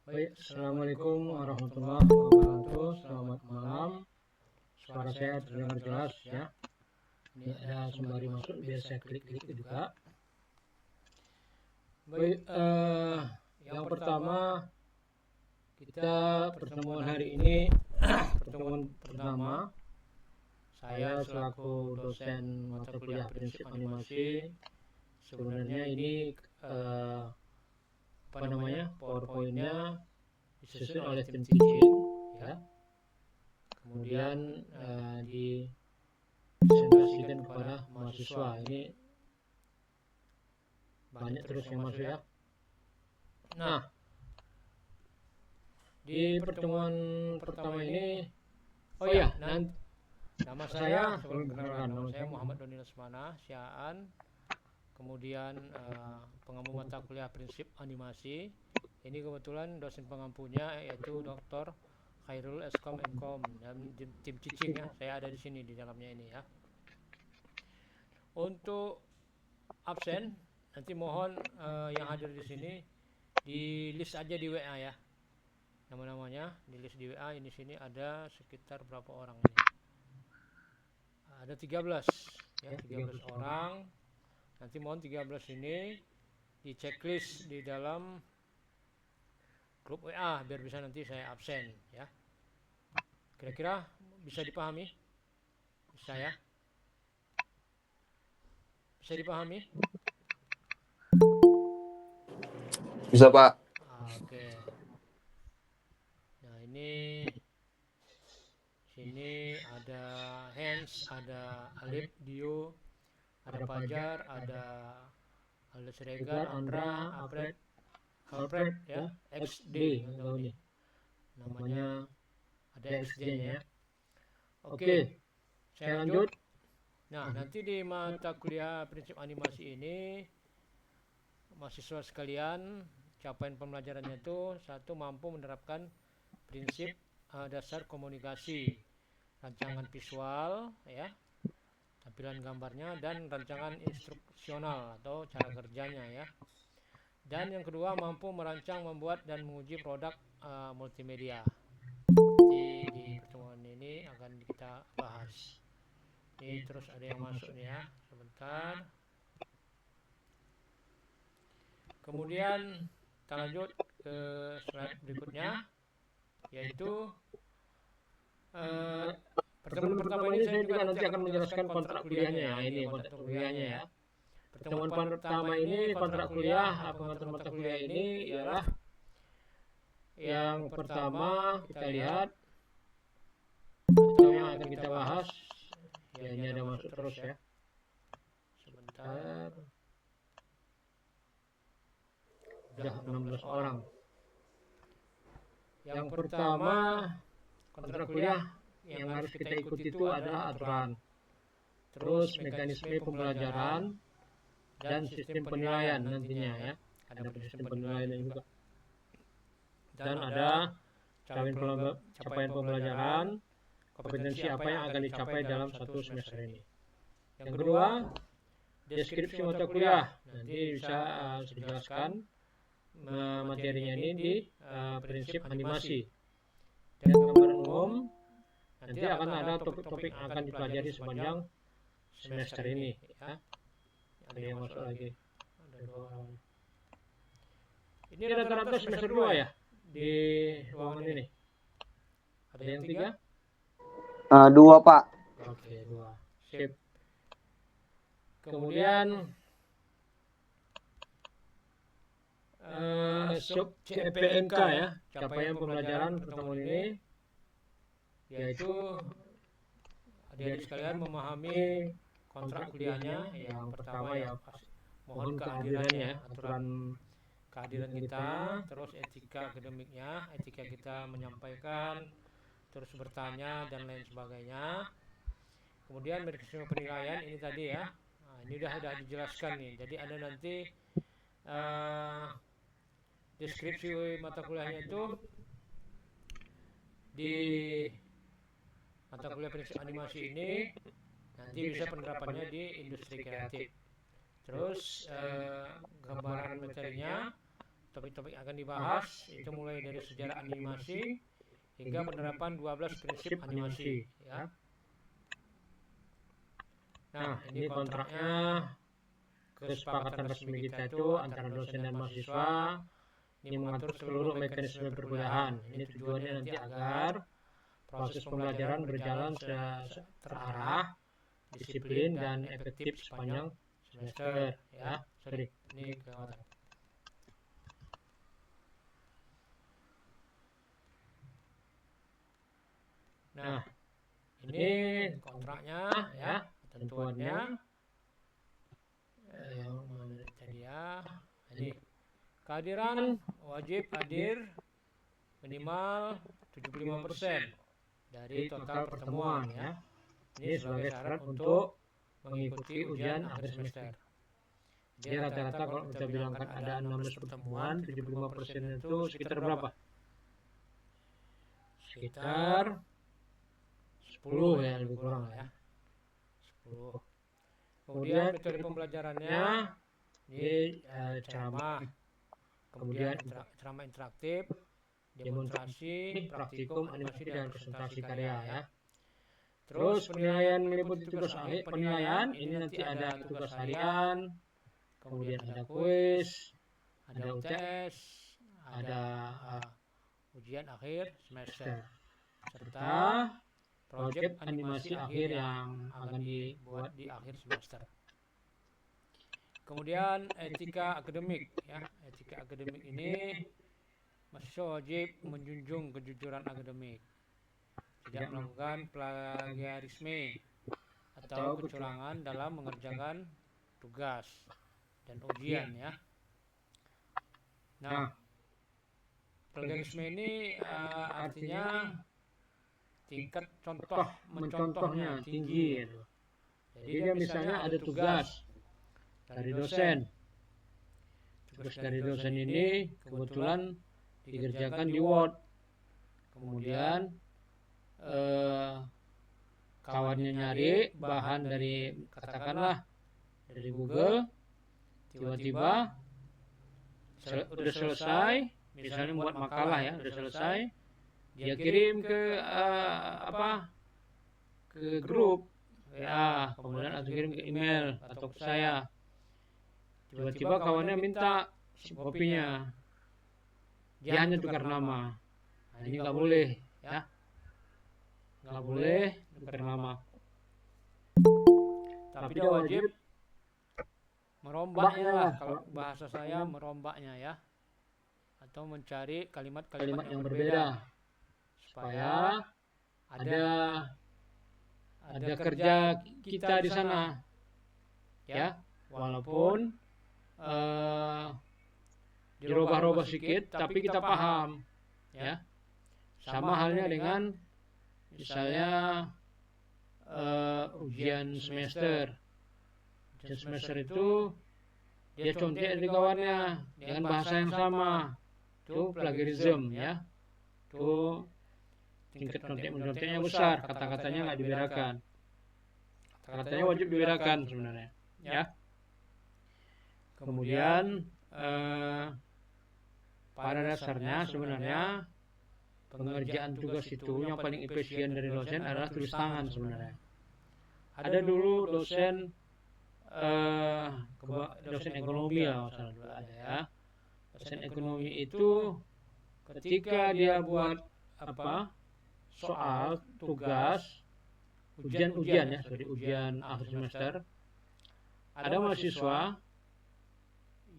Baik, Assalamualaikum warahmatullahi wabarakatuh. Selamat malam. Suara saya terdengar jelas ya. Ini ada sembari masuk, biar saya klik-klik juga. Baik, yang pertama kita pertemuan hari ini pertemuan pertama. Saya selaku dosen mata kuliah prinsip animasi. Sebenarnya ini PowerPoint-nya disusun oleh tim teaching ya. Kemudian dipresentasikan kepada mahasiswa. Ini banyak terus yang masuk ya. Nah, di pertemuan pertama ini, nama saya sebelum kenalkan, nama saya Muhammad Doni Lesmana, Syaan. Kemudian pengampu mata kuliah prinsip animasi. Ini kebetulan dosen pengampunya yaitu Dr. Khairul Eskom Mkom dan tim teaching ya. Saya ada di sini di dalamnya ini ya. Untuk absen nanti mohon yang hadir di sini di list aja di WA ya. Nama-namanya di list di WA. Ini sini ada sekitar berapa orang ini? Ada 13 ya, 13 orang. Nanti mohon 13 ini di checklist di dalam grup WA biar bisa nanti saya absen ya. Kira-kira bisa dipahami? Bisa ya? Bisa dipahami? Bisa, Pak. Oke. Nah, ini sini ada Hans, ada Alip, Dio, ada Fajar, ada Alda Siregar, Andra, Alfred ya, XD tahu nih. Namanya ada XD-nya ya. Oke, saya lanjut. Nah, nanti di mata kuliah prinsip animasi ini mahasiswa sekalian capaian pembelajarannya itu satu, mampu menerapkan prinsip dasar komunikasi, rancangan visual ya, tampilan gambarnya, dan rancangan instruksional atau cara kerjanya ya. Dan yang kedua, mampu merancang, membuat, dan menguji produk multimedia. Di pertemuan ini akan kita bahas. Ini terus ada yang masuk nih ya, sebentar. Kemudian kita lanjut ke slide berikutnya, yaitu pertemuan pertama ini saya juga nanti akan menjelaskan kontrak kuliahnya ya. Ini kontrak kuliahnya ya. Pertemuan pertama ini kontrak kuliah, pengatur mata kuliah ini ialah yang pertama kita lihat atau yang akan kita bahas. Ya, ini ada masuk terus ya. Sebentar. Sudah 16 orang. Yang pertama kontrak kuliah yang harus kita ikuti itu adalah aturan, terus mekanisme pembelajaran, dan sistem penilaian nantinya ya. Ada sistem penilaian juga. Dan ada capaian pembelajaran, kompetensi apa yang akan dicapai dalam satu semester ini. Yang kedua, deskripsi mata kuliah. Nanti bisa dijelaskan materinya ini di prinsip animasi. Dan gambaran umum, nanti akan ada topik-topik yang akan dipelajari sepanjang semester ini ya. Ada yang masuk lagi, ada 2 orang. Ini rata-rata semester 2 ya di ruangan ini. Ada yang 3? 2, Pak. Oke, 2. Sip. Kemudian sub CPNK ya, capaian pembelajaran pertemuan ini, yaitu adik-adik sekalian memahami kontrak kuliahnya. Yang pertama ya mohon kehadirannya, aturan kehadiran kita, terus etika akademiknya, etika kita menyampaikan, terus bertanya dan lain sebagainya. Kemudian mekanisme penilaian ini tadi ya. Nah, ini sudah dijelaskan nih. Jadi ada nanti deskripsi mata kuliahnya itu di mata kuliah prinsip animasi ini nanti bisa penerapannya di industri kreatif. Terus gambaran materinya topik-topik akan dibahas itu mulai dari sejarah animasi hingga penerapan 12 prinsip animasi ya. Nah, ini kontraknya, kesepakatan resmi kita itu antara dosen dan mahasiswa. Ini mengatur seluruh mekanisme perkuliahan. Ini tujuannya nanti agar proses pembelajaran berjalan terarah, disiplin dan efektif sepanjang semester ya. Sorry, ini kelewatan. Nah, ini kontraknya ya, ketentuannya yang mana tadi ya. Ini kehadiran wajib hadir minimal 75% dari total pertemuan ya. Ini sebagai syarat untuk mengikuti ujian akhir semester. Jadi rata-rata kalau kita bilangkan ada 16 pertemuan, 75% itu sekitar berapa? Sekitar 10 ya, lebih kurang ya. 10. Kemudian metode pembelajarannya ini ceramah, kemudian ceramah interaktif, demonstrasi, praktikum, animasi dan presentasi karya ya. Terus penilaian meliputi tugas akhir. Penilaian ini nanti ada tugas harian, kemudian ada kuis, ada UTS, ada ujian akhir semester, serta proyek animasi akhir yang akan dibuat di akhir semester. Kemudian etika akademik ya. Etika akademik ini mahasiswa wajib menjunjung kejujuran akademik, tidak melakukan plagiarisme atau kecurangan dalam mengerjakan tugas dan ujian ya. Nah, plagiarisme ini artinya tingkat mencontohnya tinggi. Jadi dia misalnya ada tugas dari dosen. Tugas dari dosen ini kebetulan dikerjakan di Word. Kemudian kawannya nyari bahan dari katakanlah dari Google, tiba-tiba udah selesai, misalnya buat makalah ya, udah selesai, dia kirim ke ke grup ya, kemudian atau kirim ke email atau ke saya. Tiba-tiba kawannya minta kopinya, dia hanya tukar nama. Nah, ini nggak boleh ya, nggak boleh tukar nama. Tapi dia wajib merombaknya lah, kalau bahasa saya merombaknya ya, atau mencari kalimat-kalimat yang berbeda supaya ada kerja kita di sana ya, walaupun dirubah-rubah sedikit tapi kita paham ya. Sama halnya dengan misalnya ujian semester. Ujian semester itu dia contek di kawannya dengan bahasa yang sama, itu plagiarism ya. Itu tingkat contek-menconteknya besar, kata-katanya nggak dibedakan. Kata-katanya wajib dibedakan sebenarnya ya. Kemudian pada dasarnya sebenarnya pengerjaan tugas itu yang paling efisien dari dosen adalah tulis tangan sebenarnya. Ada dulu dosen ekonomi ya, ada ya. Dosen ekonomi itu ketika dia buat soal tugas ujian akhir semester, ada mahasiswa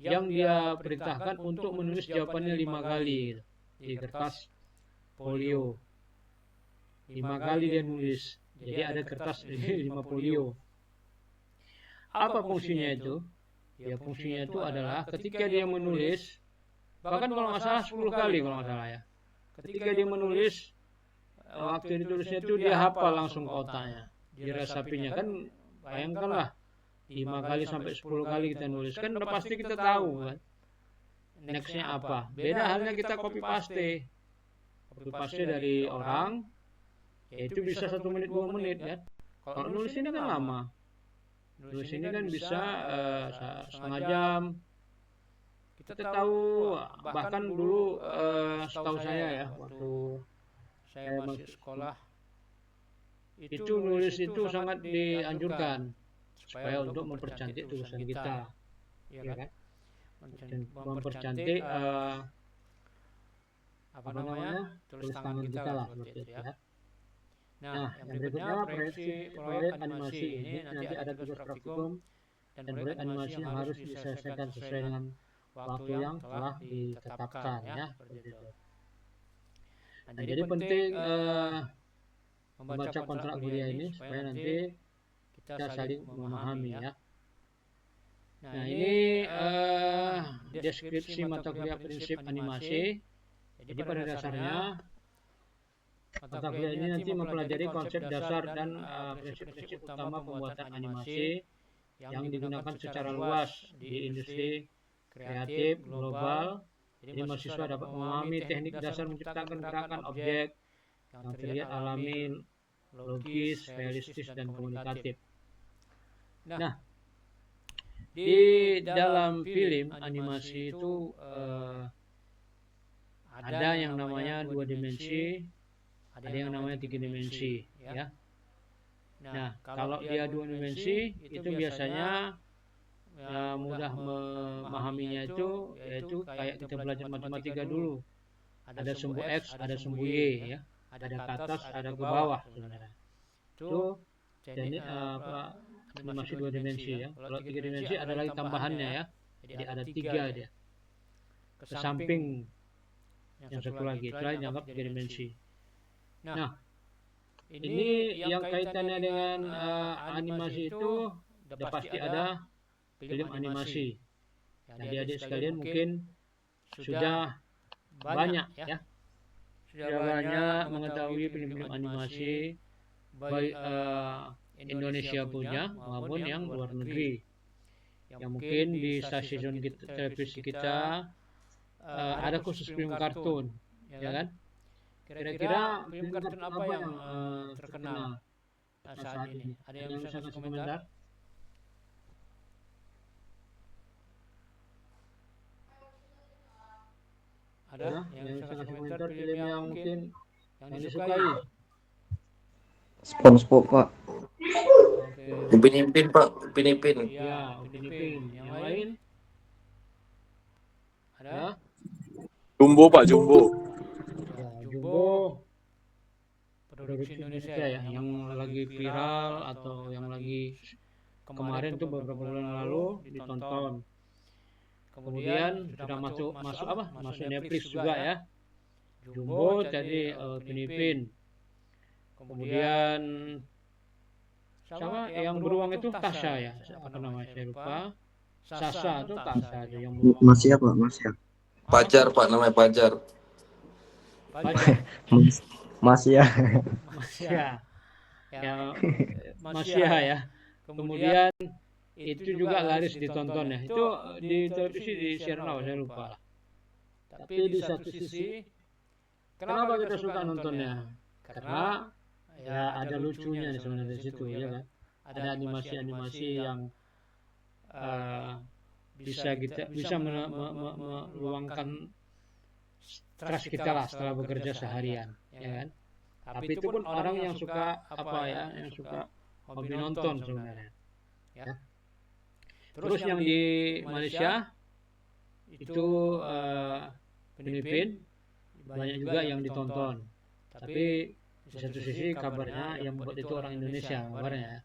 yang dia perintahkan untuk menulis jawabannya 5 kali di kertas folio. 5 kali dia nulis. Jadi ada kertas 5 folio. Apa fungsinya itu? Ya, fungsinya itu adalah ketika dia menulis, bahkan kalau nggak salah 10 kali kalau nggak salah ya. Ketika dia menulis, waktu ditulisnya itu dia hafal langsung ke otaknya. Diresapinya kan, bayangkanlah 5 kali sampai 10 kali kita nulis, kan udah pasti kita tahu kan nextnya apa. Beda halnya kita copy paste dari orang, yaitu bisa 1 menit 2 menit kan. Kalau nulis ini kan lama, nulis ini kan bisa setengah jam kita tahu bahkan dulu setahu saya ya waktu saya masih sekolah itu nulis itu sangat dianjurkan supaya untuk mempercantik tulisan kita, ya kan? Mempercantik apa namanya tulis tangan kita lah seperti itu ya. Nah, yang berikutnya proyek animasi. Ini nanti ada tugas praktikum dan proyek animasi yang harus diselesaikan sesuai dengan waktu yang telah ditetapkan ya, seperti itu. Nah, jadi penting membaca kontrak kuliah ini supaya nanti kita saling memahami ya. Nah, ini deskripsi mata kuliah prinsip animasi. Jadi pada dasarnya mata kuliah ini nanti mempelajari konsep dasar dan prinsip-prinsip utama pembuatan animasi yang digunakan secara luas di industri kreatif global. Jadi mahasiswa dapat memahami teknik dasar menciptakan gerakan objek yang terlihat alami, logis, realistis, dan komunikatif. Nah, di dalam film animasi itu ada yang namanya 2 dimensi, ada yang namanya 3 dimensi ya. Nah, kalau dia 2 dimensi itu biasanya mudah memahaminya itu yaitu kayak kita belajar matematika dulu. Ada sumbu X, ada sumbu Y ya. Ada ke atas, ada ke bawah sebenarnya. Itu jadi animasi 2 dimensi ya. Kalau 3 dimensi ada lagi tambahannya ya. Jadi ada 3 dia. Ke samping yang satu lagi, itu lagi dianggap 3 dimensi. Nah, ini yang kaitannya dengan animasi itu udah pasti ada film animasi. Adik-adik sekalian mungkin sudah banyak ya. Sudah banyak mengetahui film-film animasi baik Indonesia punya maupun yang luar negeri. Yang mungkin di stasiun televisi kita ada khusus film kartun, ya kan? Kira-kira film kartun apa yang terkenal saat ini? Ada yang bisa kasih komentar? Ada yang bisa kasih komentar film yang mungkin yang disukai? SpongeBob, Pak. Oke. Upin Ipin, Pak. Upin Ipin. Iya, Upin Ipin. Yang lain? Ada? Jumbo, Pak, Jumbo. Ya, Jumbo. Produksi Indonesia ya, yang lagi viral atau yang lagi kemarin tuh beberapa bulan lalu ditonton. Kemudian sudah masuk Netflix juga ya. Jumbo jadi Upin Ipin. Kemudian sama yang beruang itu Tasya ya, apa namanya saya lupa. Sasa itu Tasya itu yang beruang. Masih apa? Masih ya? Pajar, Pak, namanya Pajar. Masih ya? Masya. Ya, Masya ya. Kemudian itu juga laris ditonton ya. Itu di televisi di Sierra saya lupa. Tapi di satu sisi kenapa kita suka nontonnya? Karena ya ada lucunya sebenarnya di situ ya kan. Ada animasi-animasi yang bisa meluangkan stres kita lah setelah bekerja seharian, ya kan. Tapi itu pun orang yang suka yang suka hobi nonton sebenarnya. Ya. Terus yang di Malaysia itu Filipin banyak juga yang ditonton. Tapi di satu sisi kabarnya yang buat itu orang Indonesia kabarnya.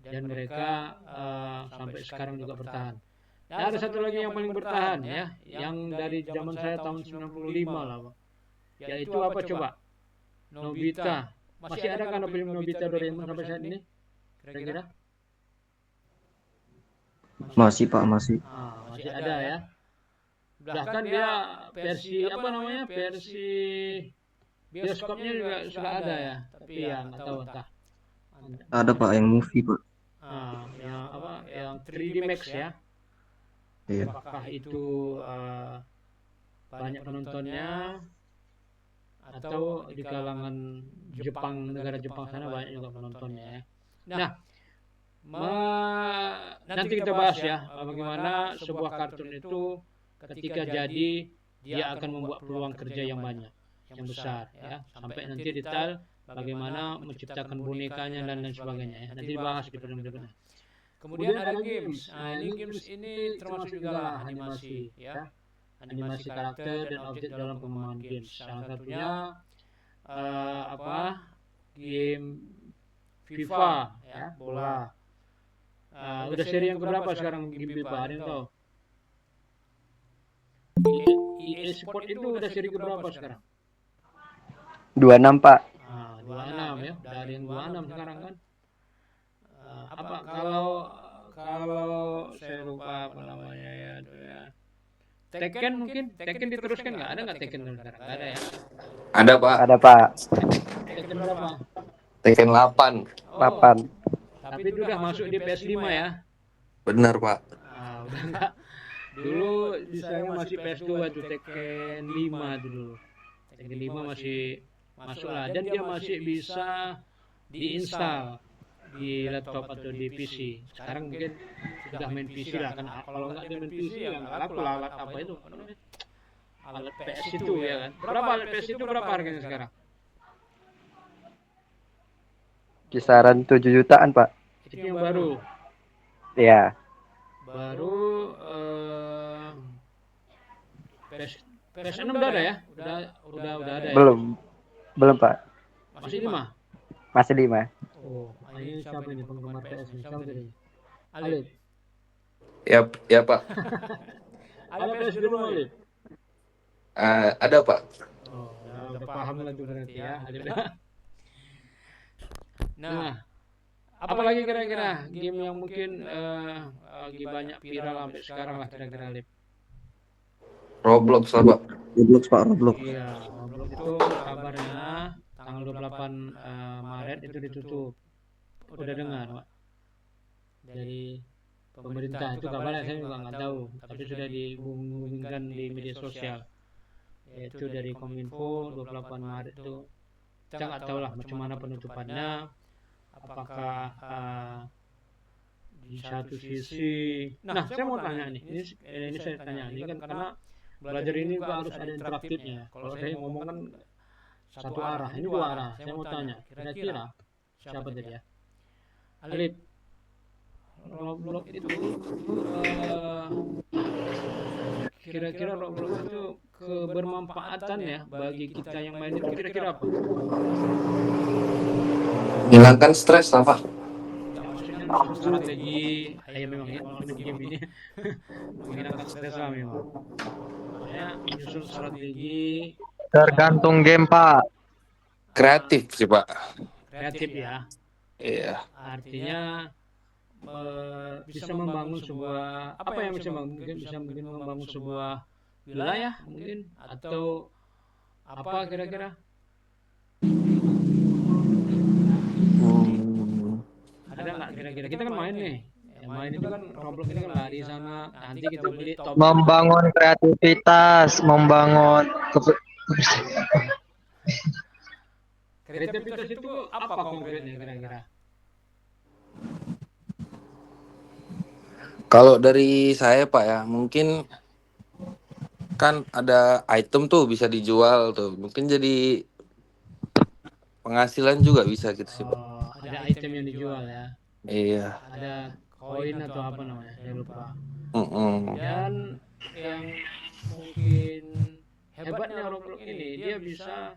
Dan mereka sampai sekarang juga bertahan. Dan ada satu lagi yang paling bertahan ya, yang dari zaman saya tahun 95 lah, Pak. Yaitu apa coba? Nobita. Masih ada kan film Nobita Doraemon sampai saat ini? Kira-kira? Masih, Pak, masih. Masih ada ya. Bahkan dia versi versi bioskopnya juga sudah ada ya. Tapi ya nggak tahu entah. Ada, Pak, yang movie, Pak. Yang 3D Max ya. Iya. Apakah itu banyak penontonnya atau di kalangan Jepang, negara Jepang sana banyak juga penontonnya ya. Nah, nanti kita bahas ya bagaimana sebuah kartun itu ketika jadi dia akan membuat peluang kerja yang banyak, yang besar ya. Sampai nanti detail bagaimana menciptakan bonekanya dan lain sebagainya ya. Nanti dibahas di film berikutnya. Kemudian ada games. Nah, ini games ini termasuk juga lah animasi ya. Animasi karakter dan objek dalam pengembangan games. Salah satunya game FIFA ya, bola. Udah seri yang keberapa sekarang game FIFA? Ada yang tahu? EA Sport itu udah seri keberapa sekarang? 26 Pak. 26 ya, udah ada yang 26 sekarang kan. Kalau saya lupa apa namanya ya, itu ya. Tekken mungkin, Tekken diteruskan nggak? Ada nggak Tekken sekarang? Nggak ada ya. Ada Pak. Ada Pak. Tekken berapa? Tekken 8. 8. Tapi itu udah masuk di PS5 ya. Benar Pak. Udah nggak. Dulu saya masih PS2 tuh Tekken 5 itu dulu. Tekken 5 masih masuk lah, dan dia masih bisa diinstal di laptop atau di PC. Sekarang mungkin sudah main PC lah kan. Kalau nggak dia main PC ya nggak laku lah alat apa itu. Alat PS itu ya kan. Berapa alat PS itu berapa harganya sekarang? Kisaran 7 jutaan Pak. Itu yang baru. Iya. Baru PS6 udah ada ya? Udah ada ya? Belum Pak. Masih 5? Masih 5. Oh, ini siapa ini penggemar PS ini? Siapa tadi? Alif. Ya Pak. Ada PS di rumah Alif? Ada Pak. Oh, ya, udah paham lah tuh berarti ya Alif. Nah, apalagi kira-kira game yang mungkin lagi banyak viral sampai sekarang lah kira-kira Alif? Roblox lah Pak. Roblox Pak, Roblox. Iya, Roblox itu kabarnya tanggal 28 Maret itu ditutup. Udah dengar Pak? Dari pemerintah itu kabarnya, saya juga nggak tahu, tapi sudah diumumkan di media sosial. Yaitu dari Kominfo 28 Maret itu. Kita nggak tahu lah macam mana penutupannya. Apakah di satu sisi, nah saya mau tanya nih, ini saya tanya ini kan karena belajar ini juga harus ada interaktifnya. Kalau saya ngomong kan satu arah, ini dua arah. Saya mau tanya, kira-kira siapa tadi ya? Alif, Roblox itu kira-kira Roblox itu kebermanfaatan ya bagi kita yang main itu kira-kira apa? Hilangkan stres lah Pak. Strategi, ya memang ya kalau main game ini menghilangkan stres lah memang. Makanya menyusun strategi Tergantung game, Pak. Kreatif sih Pak. kreatif ya. Iya. Artinya bisa membangun sebuah apa yang bisa mungkin membangun sebuah wilayah mungkin atau apa kira-kira? Ada nggak kira-kira? Kita kan main nih. Yang main itu kan Roblox ini kan lari sana. Nanti kita beli top. Membangun kreativitas, membangun Kreativitas itu apa konkretnya kira-kira? Kalau dari saya Pak ya, mungkin kan ada item tuh bisa dijual tuh. Mungkin jadi penghasilan juga bisa gitu sih Pak. Oh, ada item yang dijual ya. Iya. Ada koin atau apa namanya? Saya lupa. Mm-mm. Dan yang mungkin hebatnya Roblox ini dia bisa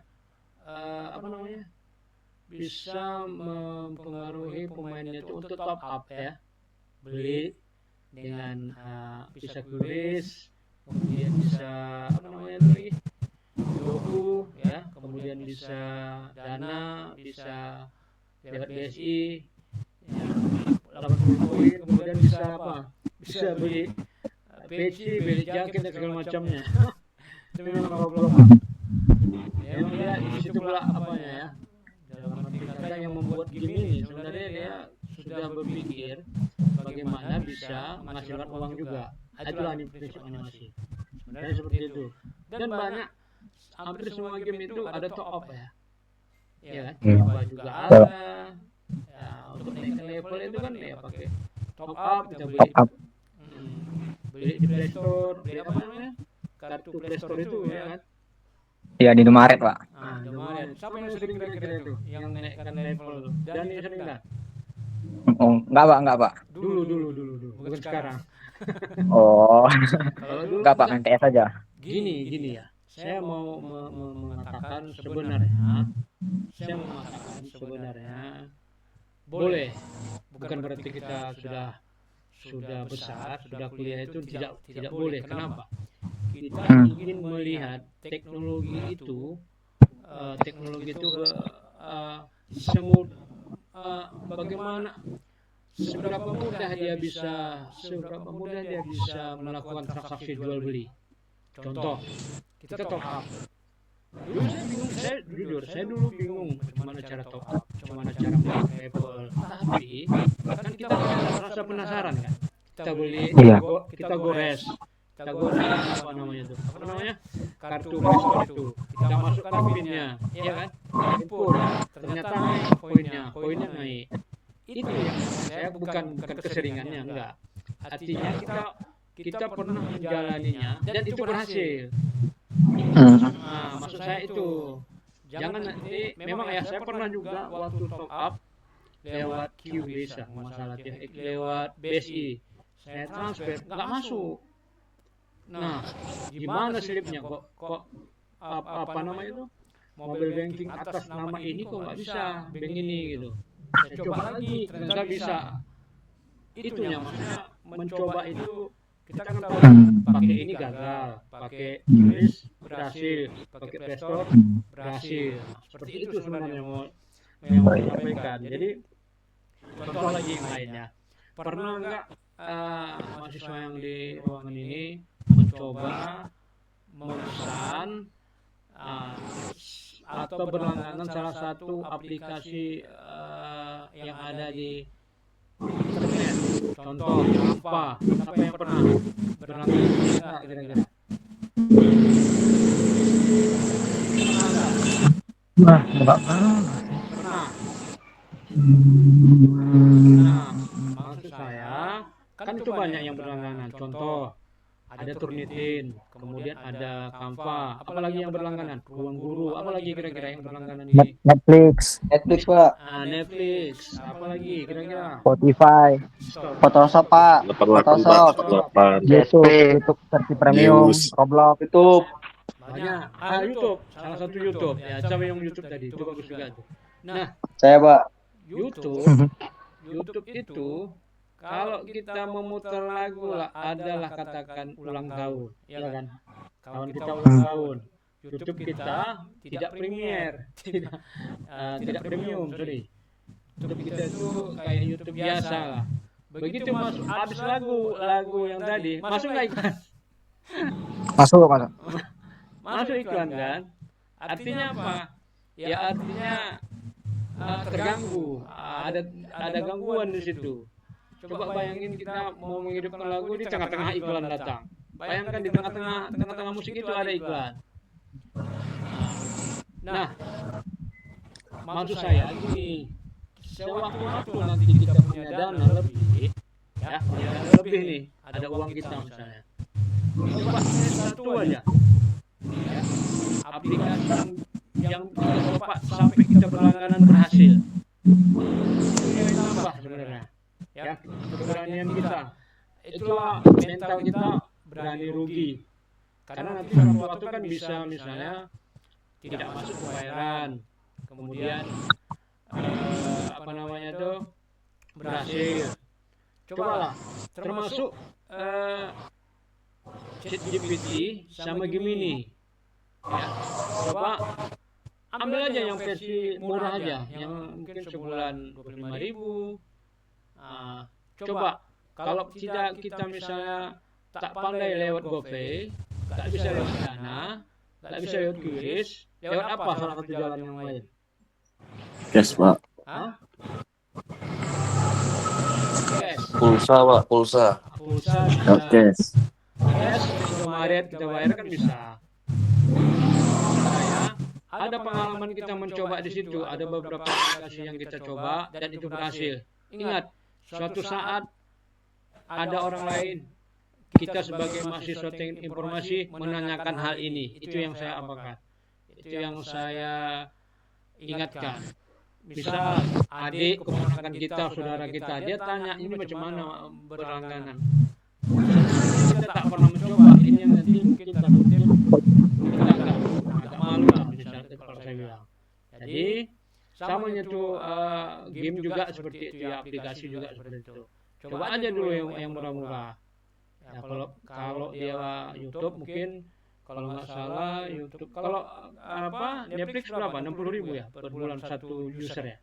apa namanya? Bisa mempengaruhi pemainnya itu untuk top up ya. Beli dengan bisa kuris, kemudian bisa apa namanya itu lagi? Doku ya, kemudian bisa Dana, bisa lewat BSI ya, 80 koin, kemudian bisa apa? Bisa beli peci, beli jaket dan segala macamnya. Itu memang Roblox. Ya, dia di situ pula apanya ya. Dalam arti kata yang membuat game ini sebenarnya dia sudah berpikir bagaimana bisa menghasilkan uang juga. Itulah prinsip animasi. Sebenarnya seperti itu. Dan banyak hampir semua game itu ada top up ya. Iya kan? FIFA juga ada. Ya, untuk naikkan level itu kan ya pakai top up kita beli beli di Play Store, beli apa namanya? Kartu Play Store itu ya kan? Iya di Indomaret, Pak. Ah, Indomaret. Siapa yang sering kira-kira itu? Yang naikkan level? Dan sering dah. Oh, enggak, Pak. Dulu. Bukan sekarang. Oh, Kalau dulu enggak, Pak, main PS aja. gini ya. Saya mau mengatakan sebenarnya boleh. Bukan berarti kita sudah besar, sudah kuliah itu tidak boleh. Kenapa? Kita ingin melihat teknologi itu bagaimana seberapa mudah dia bisa melakukan transaksi jual beli. Contoh, kita top up. Saya dulu bingung bagaimana cara top up, bagaimana cara pakai Apple. Tapi kan kita rasa penasaran kan. Kita beli, Iya. kita gores apa namanya kartu Play itu, kita masukkan pinnya, ya kan? Input, ternyata naik poinnya naik. Itu yang saya bukan keseringannya, enggak. Artinya kita pernah menjalaninya dan itu berhasil. Nah, maksud saya itu jangan nanti, memang ya saya pernah juga waktu top up lewat QBISA, masalah lewat BSI, saya transfer nggak masuk. Nah, gimana slipnya kok apa namanya itu mobile banking atas nama ini kok nggak bisa bank ini gitu. Saya coba lagi ternyata bisa. Itu yang maksudnya mencoba itu, kita kan tahu pakai ini gagal, pakai QRIS berhasil, pakai Play Store berhasil. Seperti itu sebenarnya mau sampaikan. Jadi contoh lagi yang lainnya. Pernah nggak mahasiswa yang di ruangan ini mencoba memesan atau berlangganan salah satu aplikasi yang ada di internet? Contoh apa? Siapa yang pernah berlangganan? Nah, kira-kira. Enggak. Pernah. Nah, maksud saya kan itu banyak yang berlangganan. Contoh, ada Turnitin, kemudian ada Canva, apalagi yang berlangganan, Ruang Guru, apalagi kira-kira yang berlangganan ini? Netflix, Pak. Netflix, apalagi kira-kira? Spotify, Photoshop, Pak. 88 YouTube versi premium, News. Roblox. YouTube. Banyak. YouTube, salah satu YouTube. Ya, coba yang YouTube tadi, itu bagus juga tuh. Nah, Saya, Pak. YouTube itu kalau kita memutar lagu lah, adalah katakan ulang tahun, ya kan? Kawan kita ulang tahun, YouTube kita tidak premier, tidak premium, sorry. YouTube kita itu kayak YouTube biasa lah. Begitu masuk habis lagu yang tadi, masuk nggak iklan? Masuk. Masuk iklan kan? Artinya apa? Ya artinya terganggu, ada gangguan di situ. Coba bayangin kita mau menghidupkan lagu di tengah-tengah iklan datang. Bayangkan di tengah-tengah musik itu ada iklan. Nah, maksud saya gini, sewaktu-waktu nanti kita punya dana lebih, ya, punya dana lebih nih, ada uang kita misalnya. Coba satu aja, ya, aplikasi yang kita coba sampai kita berlangganan berhasil. Ini tambah sebenarnya. Ya, keberanian kita, itulah mental kita berani rugi, karena nanti suatu waktu kan bisa misalnya tidak masuk pembayaran, kemudian apa namanya tuh berhasil. Cobalah, termasuk ChatGPT sama Gemini, ya, coba ambil aja yang versi murah aja, yang mungkin sebulan 25.000. Coba kalau kita misalnya tak pandai lewat GoPay, tak bisa lewat Dana, tak bisa lewat QRIS, lewat apa salah satu jalan yang lain? Cash, Pak. Hah? Cash. Pulsa, Pak, pulsa. Pulsa Ya, bisa. cash. Cash, Indomaret kita bayar kan bisa. Ada pengalaman kita mencoba di situ, ada beberapa aplikasi yang kita coba dan itu berhasil. Ingat, suatu saat ada orang lain, kita sebagai mahasiswa teknik informasi menanyakan hal ini. Itu yang saya apakan. Itu yang saya ingatkan. Misal adik keponakan kita, saudara kita, dia tanya ini macam mana berlangganan. Kita tak pernah mencoba, ini yang nanti mungkin tanda kutip kita agak malu lah misalnya kalau saya bilang. Jadi samanya tuh game juga seperti itu ya, aplikasi juga seperti itu. Coba aja dulu yang murah-murah. Ya, kalau dia YouTube mungkin kalau nggak salah YouTube kalau Netflix berapa 60.000 ya per bulan satu user ya,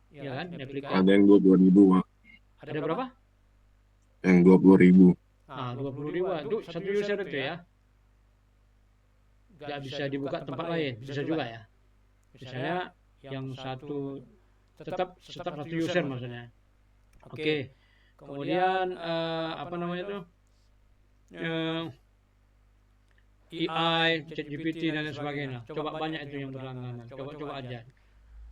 ya kan Netflix kan? Ada yang 22.000 Pak. Ada berapa? Yang 20.000. Nah 20.000 itu satu user itu ya, nggak bisa dibuka tempat lain, bisa juga ya. Misalnya yang satu tetap satu user maksudnya. Oke. Kemudian apa namanya itu? AI, ChatGPT dan lain sebagainya. Coba banyak itu yang berlangganan. Coba aja.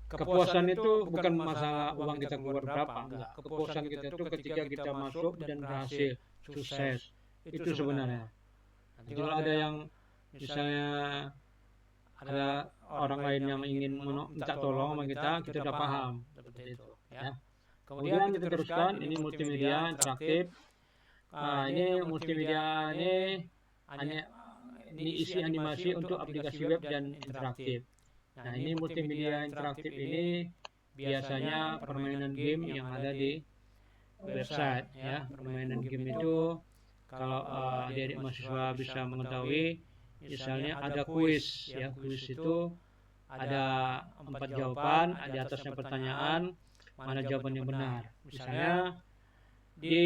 Kepuasan itu bukan masalah uang kita keluar berapa, enggak. Kepuasan kita itu ketika kita masuk dan berhasil, sukses. Itu sebenarnya. Nanti kalau ada yang misalnya ada orang lain yang ingin minta tolong sama kita udah paham seperti itu, ya. Kemudian kita teruskan, ini multimedia interaktif. Ini multimedia ini isi animasi untuk aplikasi web dan interaktif. Nah, ini multimedia interaktif ini biasanya permainan game yang ada di website, ya. Permainan game itu kalau adik-adik mahasiswa bisa mengetahui, misalnya ada kuis, ya. Kuis itu ada 4 jawaban, di atasnya pertanyaan, mana jawaban yang benar. Misalnya di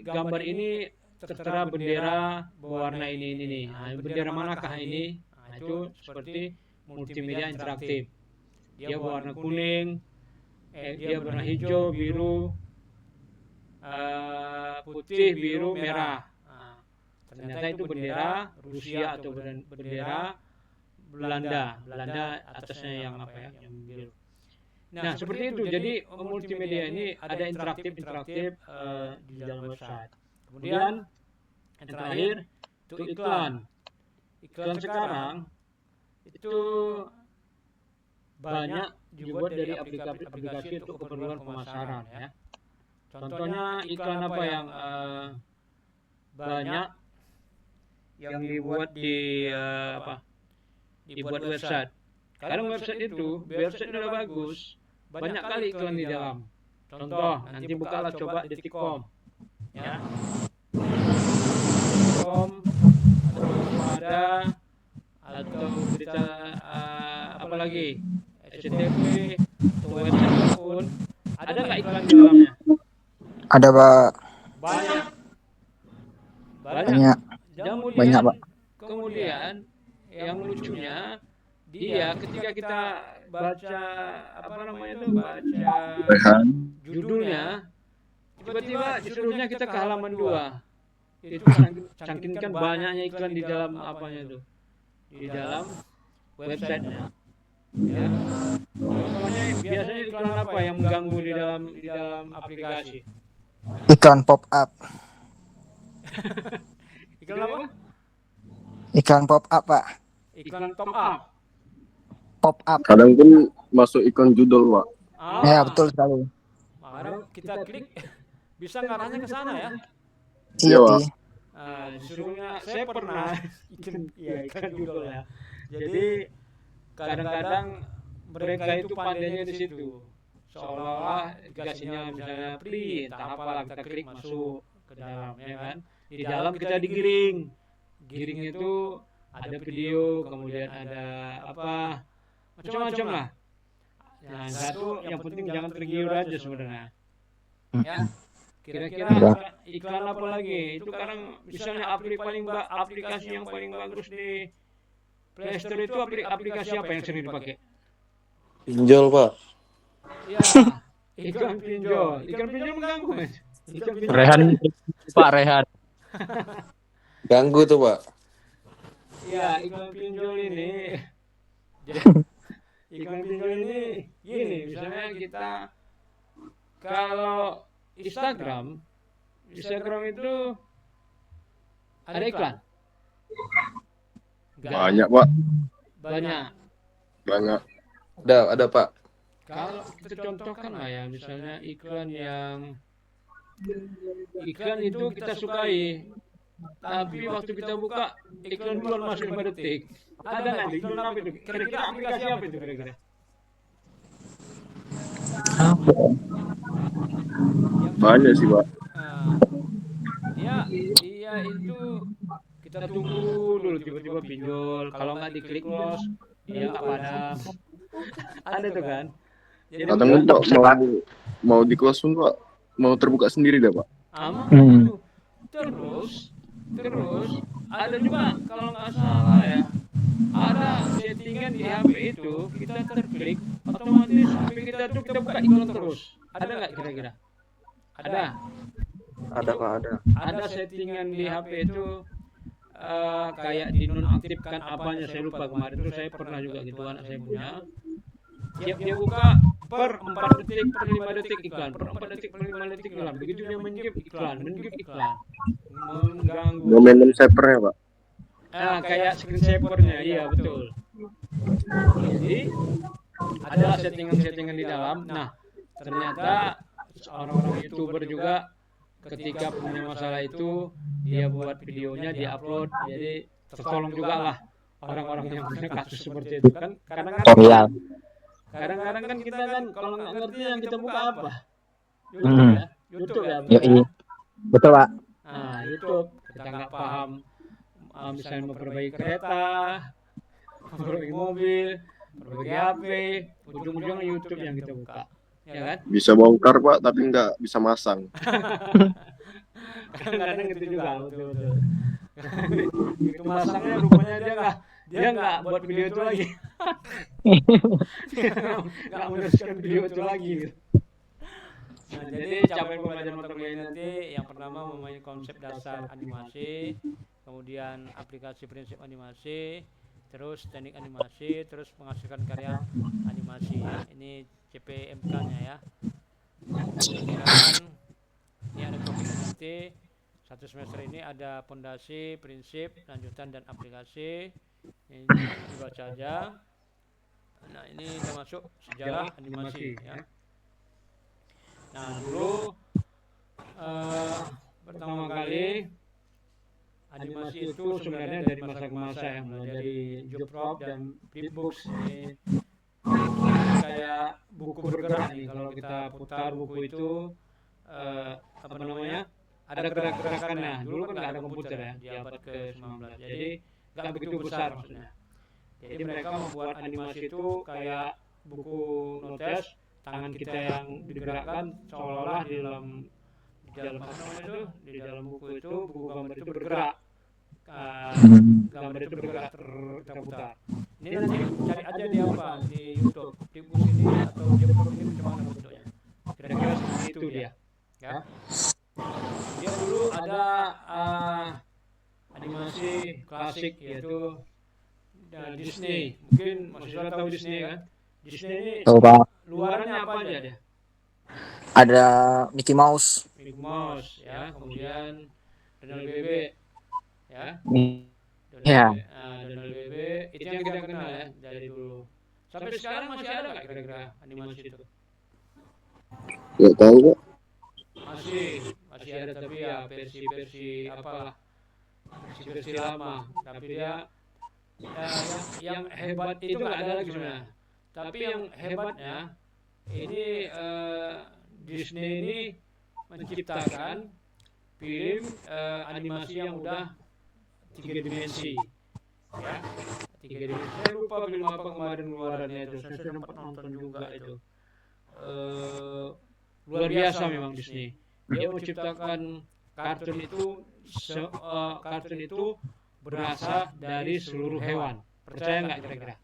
gambar ini tertera bendera berwarna ini nih. Nah, bendera manakah ini? Nah, itu seperti multimedia interaktif. Dia berwarna kuning, dia berwarna hijau, biru, putih, biru, merah. Nah, ternyata itu bendera Rusia atau bendera Belanda. Belanda atasnya yang apa ya? Yang biru. Nah, seperti itu. Jadi multimedia ini ada interaktif di dalam website. Kemudian yang terakhir itu iklan. Iklan sekarang itu banyak dibuat dari aplikasi untuk keperluan pemasaran, ya. Contohnya iklan apa yang banyak yang dibuat di dibuat website. Kadang website itu udah bagus, banyak kali iklan di dalam. Contoh, nanti bukalah coba detik.com, ya. Detik.com atau berita apa lagi, SCTV atau website pun ada nggak iklan di dalamnya? Ada, Pak. Banyak. Banyak. Banyak, Pak. Kemudian yang lucunya dia ketika kita baca judulnya, tiba-tiba disuruhnya kita ke halaman 2. Itu saking kan banyaknya iklan di dalam apanya itu, di dalam websitenya, ya. Contohnya biasanya iklan apa yang mengganggu di dalam aplikasi? Iklan pop up. Iklan apa? Iklan pop up, Pak. Iklan top up. Pop up. Kadang pun masuk ikon judul Pak. Ya, betul sekali. Makanya kita klik bisa ngarahnya ke sana ya. Iya, Pak. Disuruhnya saya pernah iklan judul ya. Jadi kadang-kadang mereka itu pandainya di situ. Seolah-olah dikasihnya misalnya free, entah apalah, kita klik masuk ke dalam, ya kan. Di dalam kita digiring. Giring itu ada video, kemudian ada apa, macam-macam lah. Nah, satu yang penting jangan tergiur aja sebenarnya. Ya. Kira-kira iklan apa lagi? Itu kadang misalnya aplikasi yang paling bagus di Play Store itu aplikasi apa yang sering dipakai? Pinjol, Pak. Ya, iklan pinjol. Iklan pinjol mengganggu, Mas. Rehan, Pak Rehan. Ganggu tuh, Pak. Ya, iklan pinjol ini. Iklan pinjol ini gini, misalnya kita kalau Instagram itu Ada iklan? Enggak. Banyak, Pak. Banyak. Banyak. Ada Pak. Kalau tercontohkan lah ya, misalnya iklan itu kita sukai, tapi waktu kita buka iklan duluan masuk 5 detik. Ada nggak iklan apa itu? Kira-kira aplikasi apa itu kira-kira? Apa? Banyak sih, Pak. Dia itu kita Kita tunggu dulu tiba-tiba pinjol, kalau nggak diklik close, dia nggak padam. Ada tuh kan? Jadi Kadang Pak mau di close pun, Pak, mau terbuka sendiri dah, Pak. aman Hmm. itu. Terus ada juga kalau nggak salah ya, ada settingan di HP itu kita terklik otomatis HP kita tuh kita buka iklan terus. Ada nggak kira-kira? Ada. Ada Pak, ada. Ada settingan di HP itu kayak dinonaktifkan apanya saya lupa kemarin tuh saya pernah juga gitu anak saya punya. Tiap dia buka per 4 detik per 5 detik iklan, per 4 detik per 5 detik iklan. Begitu dia men-skip iklan. Mengganggu. Momentum savernya, Pak. Kayak screensavernya, iya betul. Jadi ada settingan-settingan di dalam. Nah, ternyata orang-orang YouTuber juga ketika punya masalah itu dia buat videonya, dia upload, jadi tertolong juga lah orang-orang yang punya kasus seperti itu kan. Kadang-kadang kan kita kan kalau nggak ngerti yang kita buka apa? YouTube ya. Yoi. Betul, Pak. Nah, YouTube kita nggak paham, misalnya memperbaiki kereta, memperbaiki mobil, memperbaiki HP, ujung-ujungnya YouTube yang kita buka, ya kan? Bisa bongkar, Pak, tapi nggak bisa masang. Kadang-kadang gitu juga, betul. Itu masangnya rupanya dia nggak buat video itu lagi, nggak meneruskan video itu lagi. Nah, jadi capaian pembelajaran mata kuliah ini nanti yang pertama memahami konsep dasar animasi, kemudian aplikasi prinsip animasi, terus teknik animasi, terus menghasilkan karya animasi ya. Ini CPMK-nya ya. Kemudian ini ada topik nanti satu semester ini ada fondasi, prinsip, lanjutan dan aplikasi. Ini dibaca aja. Nah, ini termasuk sejarah animasi ya. Nah, dulu pertama kali animasi itu sebenarnya dari masa ke masa ya, mulai dari Joprop dan Flipbooks. Ini kayak buku bergerak nih, kalau kita putar buku itu apa namanya, ada gerak-gerakannya. Dulu kan nggak ada komputer ya di abad ke-19, jadi nggak begitu besar maksudnya. Jadi mereka membuat animasi itu kayak buku notes, tangan kita yang digerakkan seolah-olah di dalam apa namanya itu, di dalam buku itu, buku gambar itu bergerak. Gambar itu bergerak terputar. Ini nanti cari aja di apa, di YouTube, di buku ini atau di buku ini macam mana bentuknya. Kira-kira seperti itu dia. Ya. Dia dulu ada animasi klasik yaitu Disney. Mungkin mahasiswa tahu Disney kan? Disney ini Tahu, Pak. luarannya apa aja dia? Ada Mickey Mouse. Mickey Mouse ya, kemudian Donald Bebe ya. Ya. Donald Bebe itu yang kita kenal ya dari dulu. Sampai sekarang masih ada nggak kira-kira animasi itu? Nggak tahu, Pak. Masih ada, tapi ya versi apalah, versi lama. Tapi dia yang hebat itu nggak ada lagi sebenarnya. Tapi yang hebatnya ini Disney ini menciptakan film animasi yang udah 3 dimensi ya, 3 dimensi. Saya lupa film apa kemarin keluarannya itu, saya sempat nonton juga itu. Luar biasa memang Disney. Dia menciptakan kartun itu berasal dari seluruh hewan. Percaya nggak kira-kira?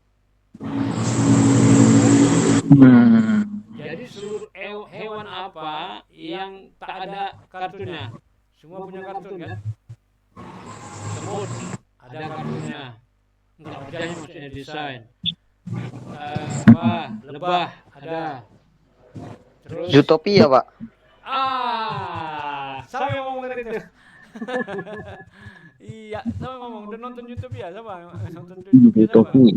Jadi seluruh hewan apa yang tak ada kartunnya? Semua punya kartun kan? Semut ada kartunnya. Enggak, wajahnya maksudnya desain. Lebah ada. Terus Zootopia, Pak. saya mau ngomong itu. Iya, sama ngomong udah nonton YouTube ya, sama nonton YouTube ya sama. Utopia.